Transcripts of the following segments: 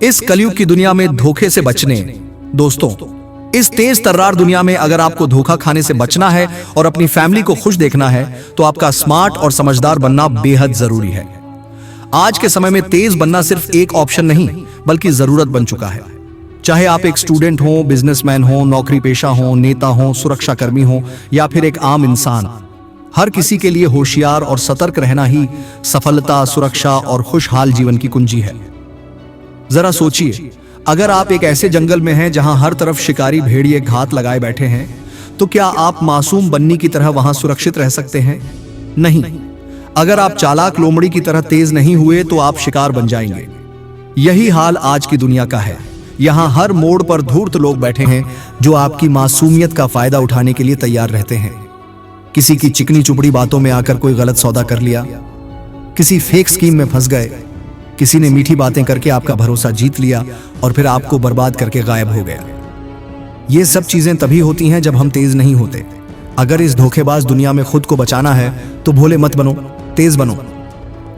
इस कलयुग की दुनिया में धोखे से बचने, दोस्तों, इस तेज तर्रार दुनिया में अगर आपको धोखा खाने से बचना है और अपनी फैमिली को खुश देखना है तो आपका स्मार्ट और समझदार बनना बेहद जरूरी है। आज के समय में तेज बनना सिर्फ एक ऑप्शन नहीं बल्कि जरूरत बन चुका है। चाहे आप एक स्टूडेंट हो, बिजनेसमैन हो, नौकरी पेशा हो, नेता हो, सुरक्षा कर्मी हो या फिर एक आम इंसान, हर किसी के लिए होशियार और सतर्क रहना ही सफलता, सुरक्षा और खुशहाल जीवन की कुंजी है। जरा सोचिए, अगर आप एक ऐसे जंगल में हैं जहां हर तरफ शिकारी भेड़िए घात लगाए बैठे हैं, तो क्या आप मासूम बन्नी की तरह वहां सुरक्षित रह सकते हैं? नहीं। अगर आप चालाक लोमड़ी की तरह तेज नहीं हुए तो आप शिकार बन जाएंगे। यही हाल आज की दुनिया का है। यहां हर मोड़ पर धूर्त लोग बैठे हैं जो आपकी मासूमियत का फायदा उठाने के लिए तैयार रहते हैं। किसी की चिकनी चुपड़ी बातों में आकर कोई गलत सौदा कर लिया, किसी फेक स्कीम में फंस गए, किसी ने मीठी बातें करके आपका भरोसा जीत लिया और फिर आपको बर्बाद करके गायब हो गया। ये सब चीजें तभी होती हैं जब हम तेज नहीं होते। अगर इस धोखेबाज दुनिया में खुद को बचाना है तो भोले मत बनो, तेज बनो।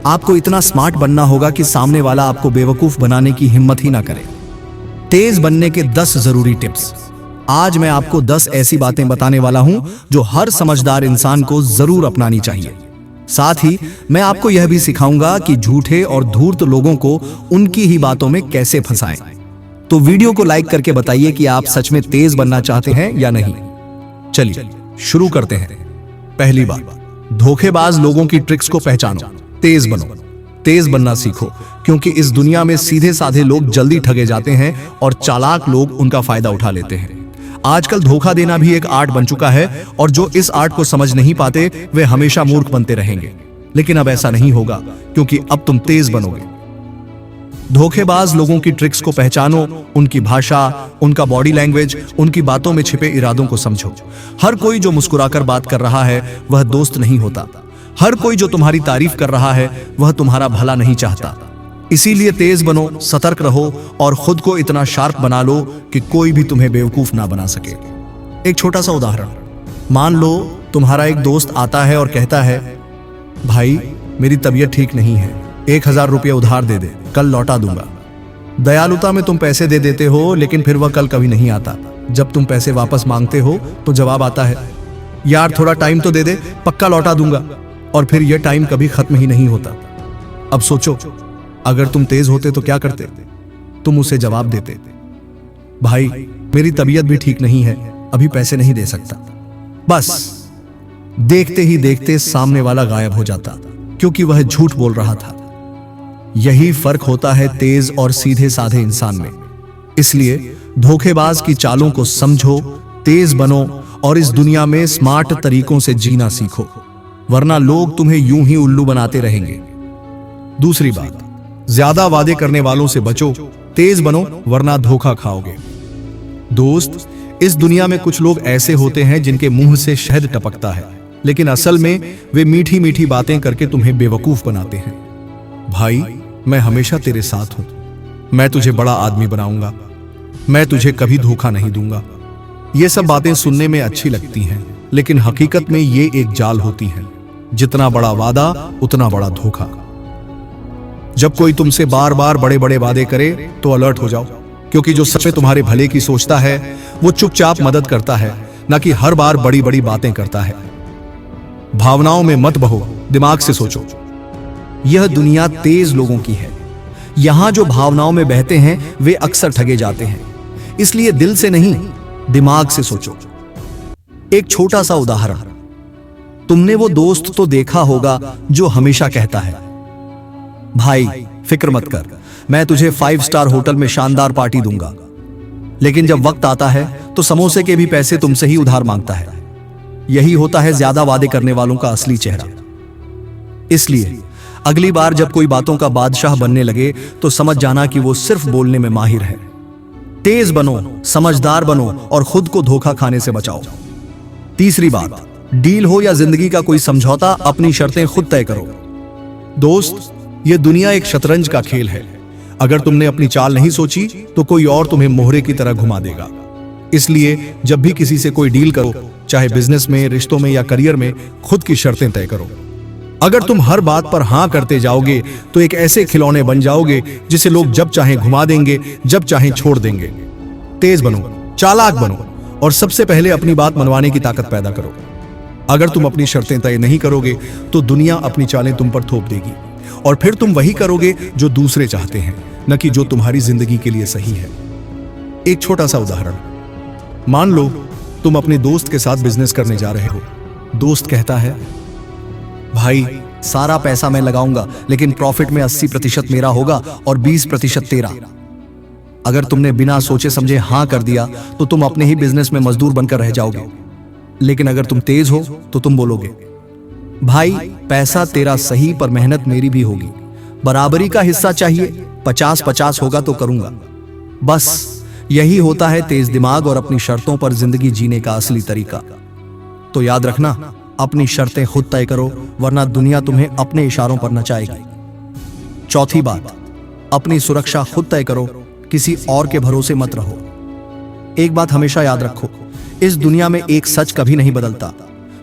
आपको इतना स्मार्ट बनना होगा कि सामने वाला आपको बेवकूफ बनाने की हिम्मत ही ना करे। तेज बनने के 10 जरूरी टिप्स। आज मैं आपको 10 ऐसी बातें बताने वाला हूं जो हर समझदार इंसान को जरूर अपनानी चाहिए। साथ ही मैं आपको यह भी सिखाऊंगा कि झूठे और धूर्त लोगों को उनकी ही बातों में कैसे फंसाएं। तो वीडियो को लाइक करके बताइए कि आप सच में तेज बनना चाहते हैं या नहीं। चलिए शुरू करते हैं। पहली बात, धोखेबाज लोगों की ट्रिक्स को पहचानो, तेज बनो। तेज बनना सीखो, क्योंकि इस दुनिया में सीधे साधे लोग जल्दी ठगे जाते हैं और चालाक लोग उनका फायदा उठा लेते हैं। आजकल धोखा देना भी एक आर्ट बन चुका है और जो इस आर्ट को समझ नहीं पाते वे हमेशा मूर्ख बनते रहेंगे। लेकिन अब ऐसा नहीं होगा, क्योंकि अब तुम तेज बनोगे। धोखेबाज लोगों की ट्रिक्स को पहचानो, उनकी भाषा, उनका बॉडी लैंग्वेज, उनकी बातों में छिपे इरादों को समझो। हर कोई जो मुस्कुराकर बात कर रहा है वह दोस्त नहीं होता। हर कोई जो तुम्हारी तारीफ कर रहा है वह तुम्हारा भला नहीं चाहता। इसीलिए तेज बनो, सतर्क रहो और खुद को इतना शार्प बना लो कि कोई भी तुम्हें बेवकूफ ना बना सके। एक छोटा सा उदाहरण, मान लो तुम्हारा एक दोस्त आता है और कहता है, भाई मेरी तबीयत ठीक नहीं है, 1000 रुपये उधार दे दे, कल लौटा दूंगा। दयालुता में तुम पैसे दे देते हो, लेकिन फिर वह कल कभी नहीं आता। जब तुम पैसे वापस मांगते हो तो जवाब आता है, यार थोड़ा टाइम तो दे दे, पक्का लौटा दूंगा। और फिर यह टाइम कभी खत्म ही नहीं होता। अब सोचो, अगर तुम तेज होते तो क्या करते? तुम उसे जवाब देते, भाई मेरी तबीयत भी ठीक नहीं है, अभी पैसे नहीं दे सकता। बस देखते ही देखते सामने वाला गायब हो जाता, क्योंकि वह झूठ बोल रहा था। यही फर्क होता है तेज और सीधे साधे इंसान में। इसलिए धोखेबाज की चालों को समझो, तेज बनो और इस दुनिया में स्मार्ट तरीकों से जीना सीखो, वरना लोग तुम्हें यूं ही उल्लू बनाते रहेंगे। दूसरी बात, ज्यादा वादे करने वालों से बचो, तेज बनो वरना धोखा खाओगे। दोस्त, इस दुनिया में कुछ लोग ऐसे होते हैं जिनके मुंह से शहद टपकता है, लेकिन असल में वे मीठी मीठी बातें करके तुम्हें बेवकूफ बनाते हैं। भाई मैं हमेशा तेरे साथ हूं, मैं तुझे बड़ा आदमी बनाऊंगा, मैं तुझे कभी धोखा नहीं दूंगा। ये सब बातें सुनने में अच्छी लगती हैं, लेकिन हकीकत में ये एक जाल होती है। जितना बड़ा वादा उतना बड़ा धोखा। जब कोई तुमसे बार बार बड़े बड़े वादे करे तो अलर्ट हो जाओ, क्योंकि जो सच में तुम्हारे भले की सोचता है वो चुपचाप मदद करता है, न कि हर बार बड़ी बड़ी बातें करता है। भावनाओं में मत बहो, दिमाग से सोचो। यह दुनिया तेज लोगों की है। यहां जो भावनाओं में बहते हैं वे अक्सर ठगे जाते हैं। इसलिए दिल से नहीं, दिमाग से सोचो। एक छोटा सा उदाहरण, तुमने वो दोस्त तो देखा होगा जो हमेशा कहता है, भाई फिक्र मत कर, मैं तुझे 5 स्टार होटल में शानदार पार्टी दूंगा, लेकिन जब वक्त आता है तो समोसे के भी पैसे तुमसे ही उधार मांगता है। यही होता है ज्यादा वादे करने वालों का असली चेहरा। इसलिए अगली बार जब कोई बातों का बादशाह बनने लगे तो समझ जाना कि वो सिर्फ बोलने में माहिर है। तेज बनो, समझदार बनो और खुद को धोखा खाने से बचाओ। तीसरी बात, डील हो या जिंदगी का कोई समझौता, अपनी शर्तें खुद तय करो। दोस्त, यह दुनिया एक शतरंज का खेल है। अगर तुमने अपनी चाल नहीं सोची तो कोई और तुम्हें मोहरे की तरह घुमा देगा। इसलिए जब भी किसी से कोई डील करो, चाहे बिजनेस में, रिश्तों में या करियर में, खुद की शर्तें तय करो। अगर तुम हर बात पर हां करते जाओगे तो एक ऐसे खिलौने बन जाओगे जिसे लोग जब चाहें घुमा देंगे, जब चाहें छोड़ देंगे। तेज बनो, चालाक बनो और सबसे पहले अपनी बात मनवाने की ताकत पैदा करो। अगर तुम अपनी शर्तें तय नहीं करोगे तो दुनिया अपनी चालें तुम पर थोप देगी और फिर तुम वही करोगे जो दूसरे चाहते हैं, न कि जो तुम्हारी जिंदगी के लिए सही है। एक छोटा सा उदाहरण, मान लो तुम अपने दोस्त के साथ बिजनेस करने जा रहे हो। दोस्त कहता है, भाई सारा पैसा मैं लगाऊंगा लेकिन प्रॉफिट में 80% मेरा होगा और 20% तेरा। अगर तुमने बिना सोचे समझे हां कर दिया तो तुम अपने ही बिजनेस में मजदूर बनकर रह जाओगे। लेकिन अगर तुम तेज हो तो तुम बोलोगे, भाई पैसा तेरा सही पर मेहनत मेरी भी होगी, बराबरी का हिस्सा चाहिए, 50-50 होगा तो करूंगा। बस यही होता है तेज दिमाग और अपनी शर्तों पर जिंदगी जीने का असली तरीका। तो याद रखना, अपनी शर्तें खुद तय करो वरना दुनिया तुम्हें अपने इशारों पर नचाएगी। चौथी बात, अपनी सुरक्षा खुद तय करो, किसी और के भरोसे मत रहो। एक बात हमेशा याद रखो, इस दुनिया में एक सच कभी नहीं बदलता,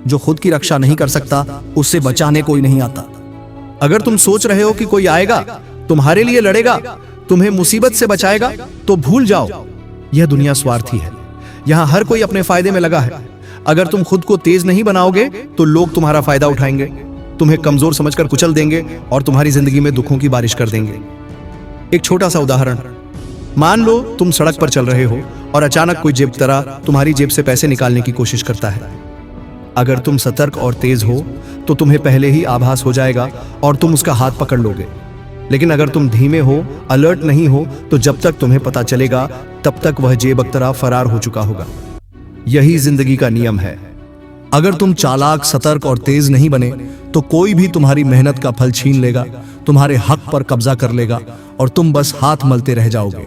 जो खुद की रक्षा नहीं कर सकता उससे बचाने कोई नहीं आता। अगर तुम सोच रहे हो कि कोई आएगा, तुम्हारे लिए लड़ेगा, तुम्हें मुसीबत से बचाएगा, तो भूल जाओ, यह दुनिया स्वार्थी है। यहां हर कोई अपने फायदे में लगा है। अगर तुम खुद को तेज नहीं बनाओगे तो लोग तुम्हारा फायदा उठाएंगे, तुम्हें कमजोर समझकर कुचल देंगे और तुम्हारी जिंदगी में दुखों की बारिश कर देंगे। एक छोटा सा उदाहरण, मान लो तुम सड़क पर चल रहे हो और अचानक कोई जेबतरा तुम्हारी जेब से पैसे निकालने की कोशिश करता है। अगर तुम सतर्क और तेज हो तो तुम्हें पहले ही आभास हो जाएगा और तुम उसका हाथ पकड़ लोगे। लेकिन अगर तुम धीमे हो, अलर्ट नहीं हो, तो जब तक तुम्हें पता चलेगा तब तक वह जेबतरा फरार हो चुका होगा। यही जिंदगी का नियम है। अगर तुम चालाक, सतर्क और तेज नहीं बने तो कोई भी तुम्हारी मेहनत का फल छीन लेगा, तुम्हारे हक पर कब्जा कर लेगा और तुम बस हाथ मलते रह जाओगे।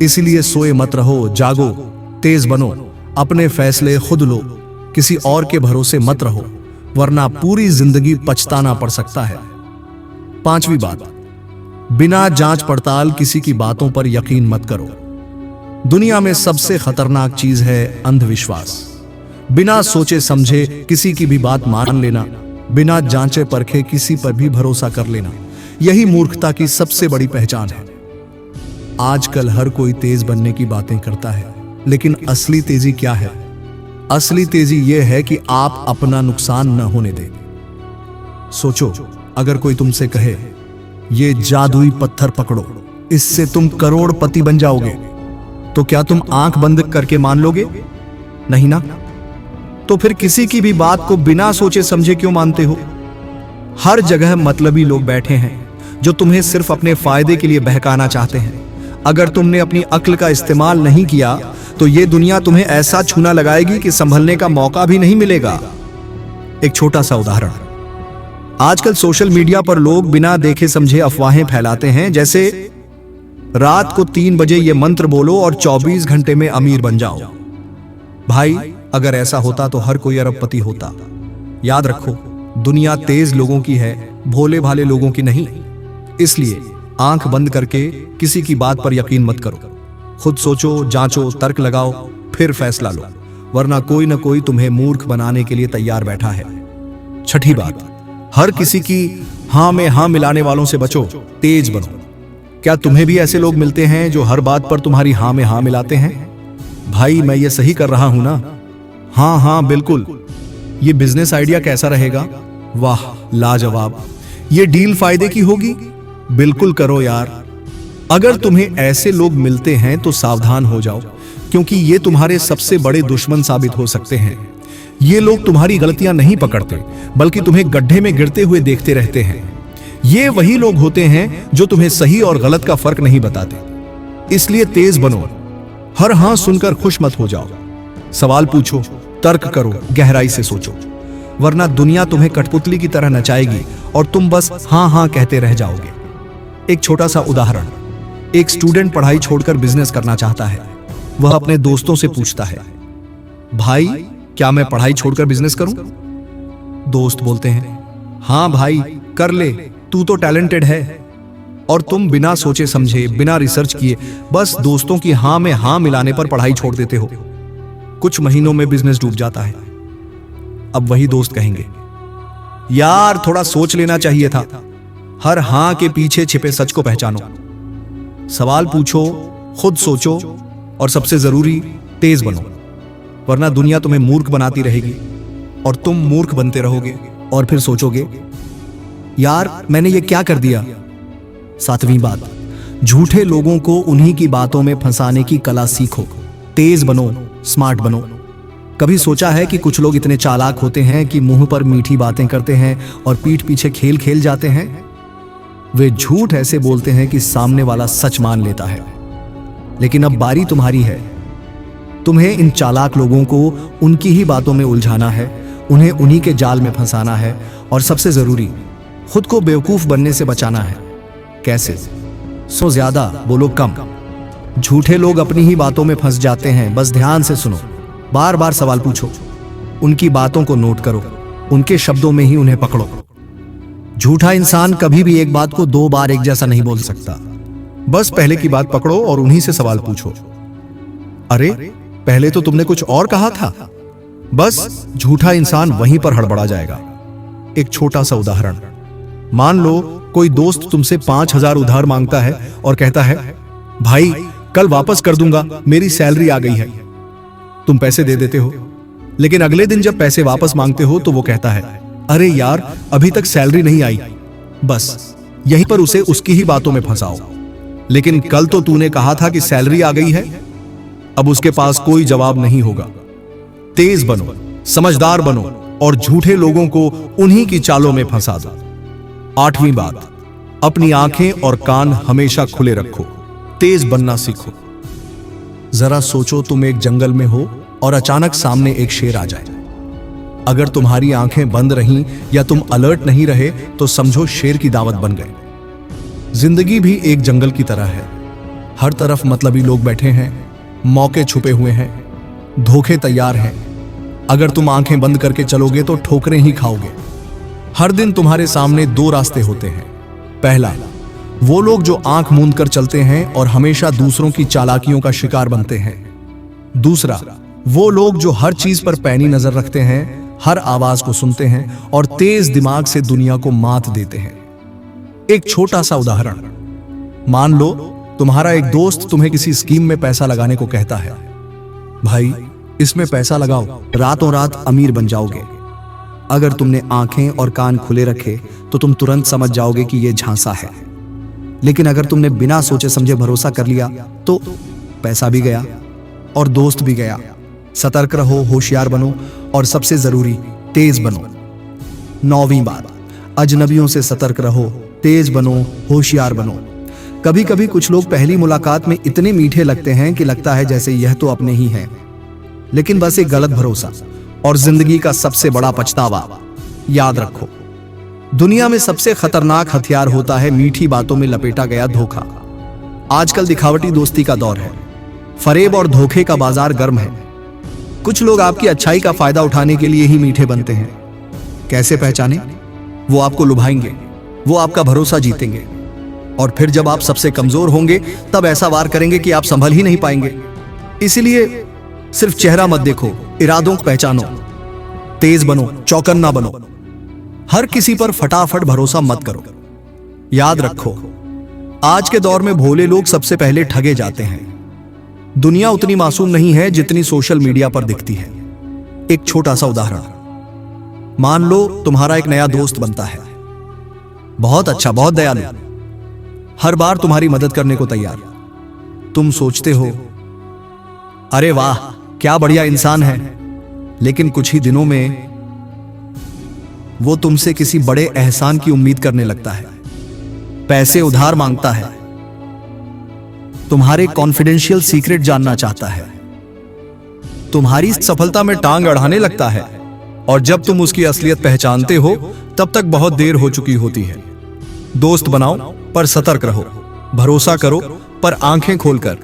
इसलिए सोए मत रहो, जागो, तेज बनो, अपने फैसले खुद लो, किसी और के भरोसे मत रहो वरना पूरी जिंदगी पछताना पड़ सकता है। पांचवी बात, बिना जांच पड़ताल किसी की बातों पर यकीन मत करो। दुनिया में सबसे खतरनाक चीज है अंधविश्वास। बिना सोचे समझे किसी की भी बात मान लेना, बिना जांचे परखे किसी पर भी भरोसा कर लेना, यही मूर्खता की सबसे बड़ी पहचान है। आजकल हर कोई तेज बनने की बातें करता है, लेकिन असली तेजी क्या है? असली तेजी यह है कि आप अपना नुकसान न होने दें। सोचो, अगर कोई तुमसे कहे, ये जादुई पत्थर पकड़ो, इससे तुम करोड़पति बन जाओगे, तो क्या तुम आंख बंद करके मान लोगे? नहीं ना? तो फिर किसी की भी बात को बिना सोचे समझे क्यों मानते हो? हर जगह मतलबी लोग बैठे हैं जो तुम्हें सिर्फ अपने फायदे के लिए बहकाना चाहते हैं। अगर तुमने अपनी अक्ल का इस्तेमाल नहीं किया तो ये दुनिया तुम्हें ऐसा छूना लगाएगी कि संभलने का मौका भी नहीं मिलेगा। एक छोटा सा उदाहरण, आजकल सोशल मीडिया पर लोग बिना देखे समझे अफवाहें फैलाते हैं, जैसे रात को 3 बजे ये मंत्र बोलो और 24 घंटे में अमीर बन जाओ। भाई, अगर ऐसा होता तो हर कोई अरबपति होता। याद रखो, दुनिया तेज लोगों की है, भोले भाले लोगों की नहीं। इसलिए आंख बंद करके किसी की बात पर यकीन मत करो। खुद सोचो, जांचो, तर्क लगाओ, फिर फैसला लो, वरना कोई ना कोई तुम्हें मूर्ख बनाने के लिए तैयार बैठा है। छठी बात, हर किसी की हां में हां मिलाने वालों से बचो, तेज बनो। क्या तुम्हें भी ऐसे लोग मिलते हैं जो हर बात पर तुम्हारी हां में हां मिलाते हैं? भाई, मैं ये सही कर रहा हूं ना? हाँ हाँ बिल्कुल। ये बिजनेस आइडिया कैसा रहेगा? वाह, लाजवाब। ये डील फायदे की होगी? बिल्कुल करो यार। अगर तुम्हें ऐसे लोग मिलते हैं तो सावधान हो जाओ, क्योंकि ये तुम्हारे सबसे बड़े दुश्मन साबित हो सकते हैं। ये लोग तुम्हारी गलतियां नहीं पकड़ते, बल्कि तुम्हें गड्ढे में गिरते हुए देखते रहते हैं। ये वही लोग होते हैं जो तुम्हें सही और गलत का फर्क नहीं बताते। इसलिए तेज बनो, हर हां सुनकर खुश मत हो जाओ। सवाल पूछो, तर्क करो, गहराई से सोचो, वरना दुनिया तुम्हें कठपुतली की तरह नचाएगी और तुम बस हां हां कहते रह जाओगे। एक छोटा सा उदाहरण, एक स्टूडेंट पढ़ाई छोड़कर बिजनेस करना चाहता है। वह अपने दोस्तों से पूछता है, भाई क्या मैं पढ़ाई छोड़कर बिजनेस करूं? दोस्त बोलते हैं, हां भाई कर ले, तू तो टैलेंटेड है। और तुम बिना सोचे समझे, बिना रिसर्च किए, बस दोस्तों की हां में हां मिलाने पर पढ़ाई छोड़ देते हो। कुछ महीनों में बिजनेस डूब जाता है। अब वही दोस्त कहेंगे, यार थोड़ा सोच लेना चाहिए था। हर हां के पीछे छिपे सच को पहचानो, सवाल पूछो, खुद सोचो और सबसे जरूरी तेज बनो, वरना दुनिया तुम्हें मूर्ख बनाती रहेगी और तुम मूर्ख बनते रहोगे और फिर सोचोगे यार मैंने ये क्या कर दिया। 7वीं बात, झूठे लोगों को उन्हीं की बातों में फंसाने की कला सीखो। तेज बनो, स्मार्ट बनो। कभी सोचा है कि कुछ लोग इतने चालाक होते हैं कि मुंह पर मीठी बातें करते हैं और पीठ पीछे खेल खेल जाते हैं। वे झूठ ऐसे बोलते हैं कि सामने वाला सच मान लेता है। लेकिन अब बारी तुम्हारी है। तुम्हें इन चालाक लोगों को उनकी ही बातों में उलझाना है, उन्हें उन्हीं के जाल में फंसाना है और सबसे जरूरी खुद को बेवकूफ बनने से बचाना है। कैसे? सो ज्यादा बोलो कम। झूठे लोग अपनी ही बातों में फंस जाते हैं। बस ध्यान से सुनो, बार बार सवाल पूछो, उनकी बातों को नोट करो, उनके शब्दों में ही उन्हें पकड़ो। झूठा इंसान कभी भी एक बात को 2 बार एक जैसा नहीं बोल सकता। बस पहले की बात पकड़ो और उन्हीं से सवाल पूछो। अरे पहले तो तुमने कुछ और कहा था। बस झूठा इंसान वहीं पर हड़बड़ा जाएगा। एक छोटा सा उदाहरण, मान लो कोई दोस्त तुमसे 5,000 उधार मांगता है और कहता है भाई कल वापस कर दूंगा, मेरी सैलरी आ गई है। तुम पैसे दे देते हो, लेकिन अगले दिन जब पैसे वापस मांगते हो तो वो कहता है अरे यार अभी तक सैलरी नहीं आई। बस यहीं पर उसे उसकी ही बातों में फंसाओ। लेकिन कल तो तूने कहा था कि सैलरी आ गई है। अब उसके पास कोई जवाब नहीं होगा। तेज बनो, समझदार बनो और झूठे लोगों को उन्हीं की चालों में फंसा दो। 8वीं बात, अपनी आंखें और कान हमेशा खुले रखो। तेज बनना सीखो। जरा सोचो, तुम एक जंगल में हो और अचानक सामने एक शेर आ जाए। अगर तुम्हारी आंखें बंद रहीं या तुम अलर्ट नहीं रहे तो समझो शेर की दावत बन गए। जिंदगी भी एक जंगल की तरह है। हर तरफ मतलबी लोग बैठे हैं, मौके छुपे हुए हैं, धोखे तैयार हैं। अगर तुम आंखें बंद करके चलोगे तो ठोकरें ही खाओगे। हर दिन तुम्हारे सामने 2 रास्ते होते हैं। पहला, वो लोग जो आंख मूंद कर चलते हैं और हमेशा दूसरों की चालाकियों का शिकार बनते हैं। दूसरा, वो लोग जो हर चीज पर पैनी नजर रखते हैं, हर आवाज को सुनते हैं और तेज दिमाग से दुनिया को मात देते हैं। एक छोटा सा उदाहरण, मान लो तुम्हारा एक दोस्त तुम्हें किसी स्कीम में पैसा लगाने को कहता है। भाई इसमें पैसा लगाओ, रातों रात अमीर बन जाओगे। अगर तुमने आंखें और कान खुले रखे तो तुम तुरंत समझ जाओगे कि यह झांसा है। लेकिन अगर तुमने बिना सोचे समझे भरोसा कर लिया तो पैसा भी गया और दोस्त भी गया। सतर्क रहो, होशियार बनो और सबसे जरूरी तेज बनो। 9वीं बात, अजनबियों से सतर्क रहो, तेज बनो, होशियार बनो। कभी कभी कुछ लोग पहली मुलाकात में इतने मीठे लगते हैं कि लगता है जैसे यह तो अपने ही हैं। लेकिन बस एक गलत भरोसा और जिंदगी का सबसे बड़ा पछतावा। याद रखो, दुनिया में सबसे खतरनाक हथियार होता है मीठी बातों में लपेटा गया धोखा। आजकल दिखावटी दोस्ती का दौर है, फरेब और धोखे का बाजार गर्म है। कुछ लोग आपकी अच्छाई का फायदा उठाने के लिए ही मीठे बनते हैं। कैसे पहचाने? वो आपको लुभाएंगे, वो आपका भरोसा जीतेंगे और फिर जब आप सबसे कमजोर होंगे तब ऐसा वार करेंगे कि आप संभल ही नहीं पाएंगे। इसलिए सिर्फ चेहरा मत देखो, इरादों को पहचानो। तेज बनो, चौकन्ना बनो। हर किसी पर फटाफट भरोसा मत करो। याद रखो, आज के दौर में भोले लोग सबसे पहले ठगे जाते हैं। दुनिया उतनी मासूम नहीं है जितनी सोशल मीडिया पर दिखती है। एक छोटा सा उदाहरण, मान लो तुम्हारा एक नया दोस्त बनता है। बहुत अच्छा, बहुत दयालु, हर बार तुम्हारी मदद करने को तैयार। तुम सोचते हो अरे वाह क्या बढ़िया इंसान है, लेकिन कुछ ही दिनों में वो तुमसे किसी बड़े एहसान की उम्मीद करने लगता है। पैसे उधार मांगता है, तुम्हारे कॉन्फिडेंशियल सीक्रेट जानना चाहता है, तुम्हारी सफलता में टांग अड़ाने लगता है और जब तुम उसकी असलियत पहचानते हो तब तक बहुत देर हो चुकी होती है। दोस्त बनाओ पर सतर्क रहो, भरोसा करो पर आंखें खोलकर,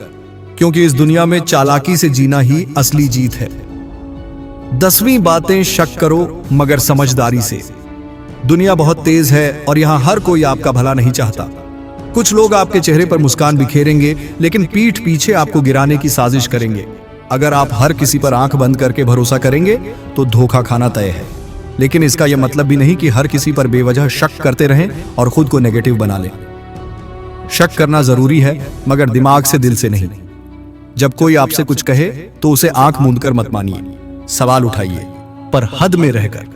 क्योंकि इस दुनिया में चालाकी से जीना ही असली जीत है। 10वीं बातें, शक करो मगर समझदारी से। दुनिया बहुत तेज है और यहां हर कोई आपका भला नहीं चाहता। कुछ लोग आपके चेहरे पर मुस्कान बिखेरेंगे लेकिन पीठ पीछे आपको गिराने की साजिश करेंगे। अगर आप हर किसी पर आंख बंद करके भरोसा करेंगे तो धोखा खाना तय है। लेकिन इसका यह मतलब भी नहीं कि हर किसी पर बेवजह शक करते रहें और खुद को नेगेटिव बना लें। शक करना जरूरी है, मगर दिमाग से, दिल से नहीं। जब कोई आपसे कुछ कहे तो उसे आंख मूंदकर मत मानिए, सवाल उठाइए, पर हद में रहकर।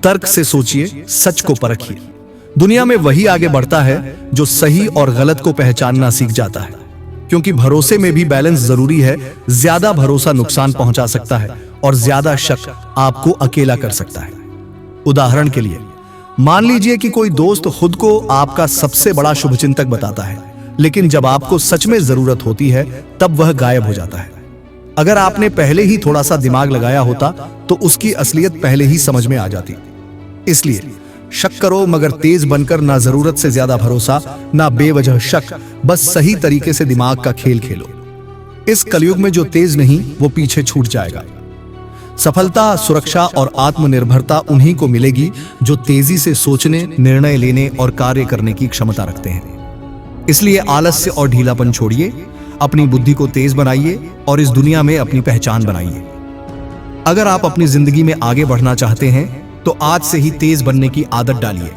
तर्क से सोचिए, सच को परखिए। दुनिया में वही आगे बढ़ता है जो सही और गलत को पहचानना सीख जाता है, क्योंकि भरोसे में भी बैलेंस जरूरी है। ज्यादा भरोसा नुकसान पहुंचा सकता है और ज्यादा शक आपको अकेला कर सकता है। उदाहरण के लिए, मान लीजिए कि कोई दोस्त खुद को आपका सबसे बड़ा शुभचिंतक बताता है, लेकिन जब आपको सच में जरूरत होती है तब वह गायब हो जाता है। अगर आपने पहले ही थोड़ा सा दिमाग लगाया होता तो उसकी असलियत पहले ही समझ में आ जाती। इसलिए शक करो, मगर तेज बनकर। ना जरूरत से ज्यादा भरोसा, ना बेवजह शक, बस सही तरीके से दिमाग का खेल खेलो। इस कलयुग में जो तेज नहीं वो पीछे छूट जाएगा। सफलता, सुरक्षा और आत्मनिर्भरता उन्हीं को मिलेगी जो तेजी से सोचने, निर्णय लेने और कार्य करने की क्षमता रखते हैं। इसलिए आलस्य और ढीलापन छोड़िए, अपनी बुद्धि को तेज बनाइए और इस दुनिया में अपनी पहचान बनाइए। अगर आप अपनी जिंदगी में आगे बढ़ना चाहते हैं तो आज से ही तेज बनने की आदत डालिए।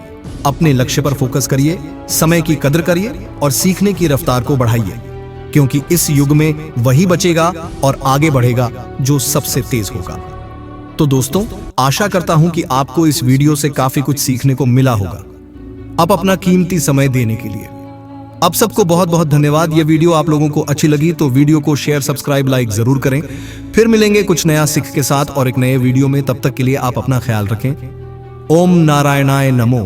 अपने लक्ष्य पर फोकस करिए, समय की कदर करिए और सीखने की रफ्तार को बढ़ाइए, क्योंकि इस युग में वही बचेगा और आगे बढ़ेगा जो सबसे तेज होगा। तो दोस्तों, आशा करता हूं कि आपको इस वीडियो से काफी कुछ सीखने को मिला होगा। अब अपना कीमती समय देने के लिए आप सबको बहुत बहुत धन्यवाद। ये वीडियो आप लोगों को अच्छी लगी तो वीडियो को शेयर, सब्सक्राइब, लाइक जरूर करें। फिर मिलेंगे कुछ नया सीख के साथ और एक नए वीडियो में। तब तक के लिए आप अपना ख्याल रखें। ओम नारायणाय नमो।